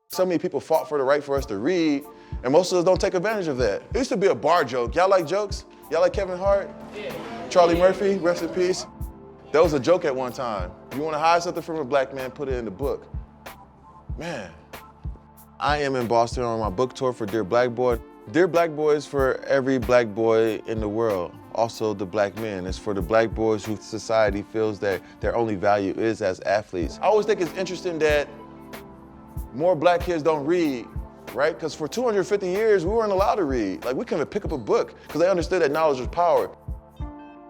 So many people fought for the right for us to read, and most of us don't take advantage of that. It used to be a bar joke. Y'all like jokes? Y'all like Kevin Hart? Yeah. Charlie Murphy, rest in peace. That was a joke at one time. You want to hide something from a black man, put it in the book. Man, I am in Boston on my book tour for Dear Black Boy. Dear Black Boy is for every black boy in the world, also the black men. It's for the black boys who society feels that their only value is as athletes. I always think it's interesting that more black kids don't read, right? Because for 250 years, we weren't allowed to read. Like, we couldn't pick up a book because they understood that knowledge was power.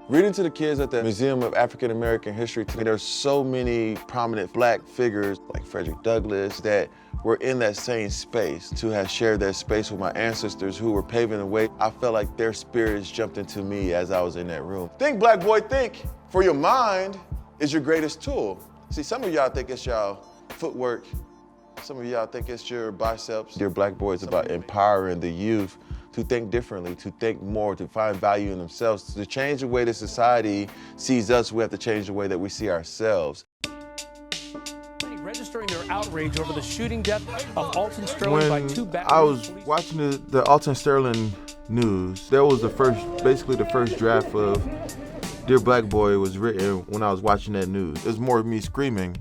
Reading to the kids at the Museum of African American History, there's so many prominent black figures like Frederick Douglass that were in that same space, to have shared that space with my ancestors who were paving the way. I felt like their spirits jumped into me as I was in that room. Think, black boy, think. For your mind is your greatest tool. See, some of y'all think it's y'all footwork. Some of y'all think it's your biceps. Dear Black Boy is about empowering the youth to think differently, to think more, to find value in themselves. To change the way that society sees us, we have to change the way that we see ourselves. Registering their outrage over the shooting death of Alton Sterling by two Baton I Rouge was police. watching the Alton Sterling news. That was basically the first draft of Dear Black Boy was written when I was watching that news. It was more of me screaming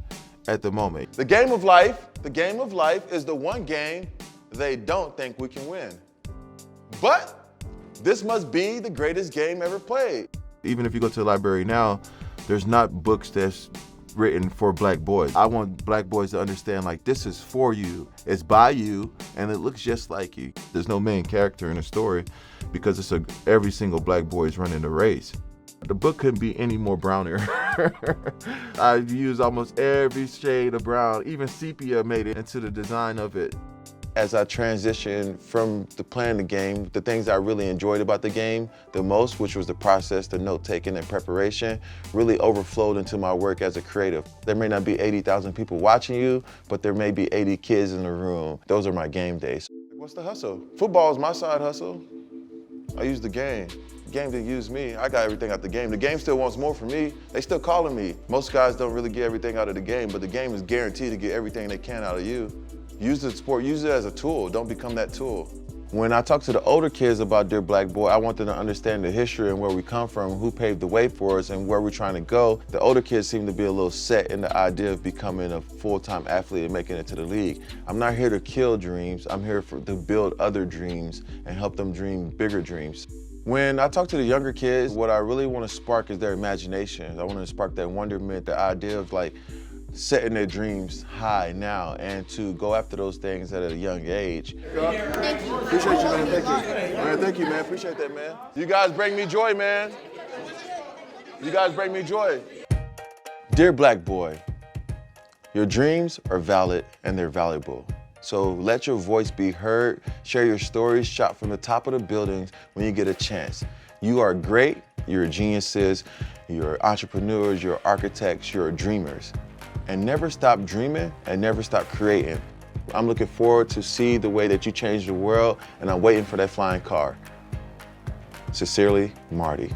at the moment. The game of life is the one game they don't think we can win. But this must be the greatest game ever played. Even if you go to the library now, there's not books that's written for black boys. I want black boys to understand, like, this is for you, it's by you, and it looks just like you. There's no main character in the story because every single black boy is running the race. The book couldn't be any more browner. I used almost every shade of brown, even sepia made it into the design of it. As I transitioned from playing the game, the things I really enjoyed about the game the most, which was the process, the note-taking and preparation, really overflowed into my work as a creative. There may not be 80,000 people watching you, but there may be 80 kids in the room. Those are my game days. What's the hustle? Football is my side hustle. I use the game. The game didn't use me. I got everything out the game. The game still wants more from me. They still calling me. Most guys don't really get everything out of the game, but the game is guaranteed to get everything they can out of you. Use the sport, use it as a tool. Don't become that tool. When I talk to the older kids about Dear Black Boy, I want them to understand the history and where we come from, who paved the way for us and where we're trying to go. The older kids seem to be a little set in the idea of becoming a full-time athlete and making it to the league. I'm not here to kill dreams. I'm here to build other dreams and help them dream bigger dreams. When I talk to the younger kids, what I really want to spark is their imagination. I want to spark that wonderment, the idea of, like, setting their dreams high now and to go after those things at a young age. Thank you. Appreciate you, man. Thank you. Man, thank you, man. Appreciate that, man. You guys bring me joy, man. You guys bring me joy. Dear Black Boy, your dreams are valid and they're valuable. So let your voice be heard. Share your stories, shout from the top of the buildings when you get a chance. You are great. You're geniuses. You're entrepreneurs. You're architects. You're dreamers. And never stop dreaming and never stop creating. I'm looking forward to see the way that you change the world, and I'm waiting for that flying car. Sincerely, Marty.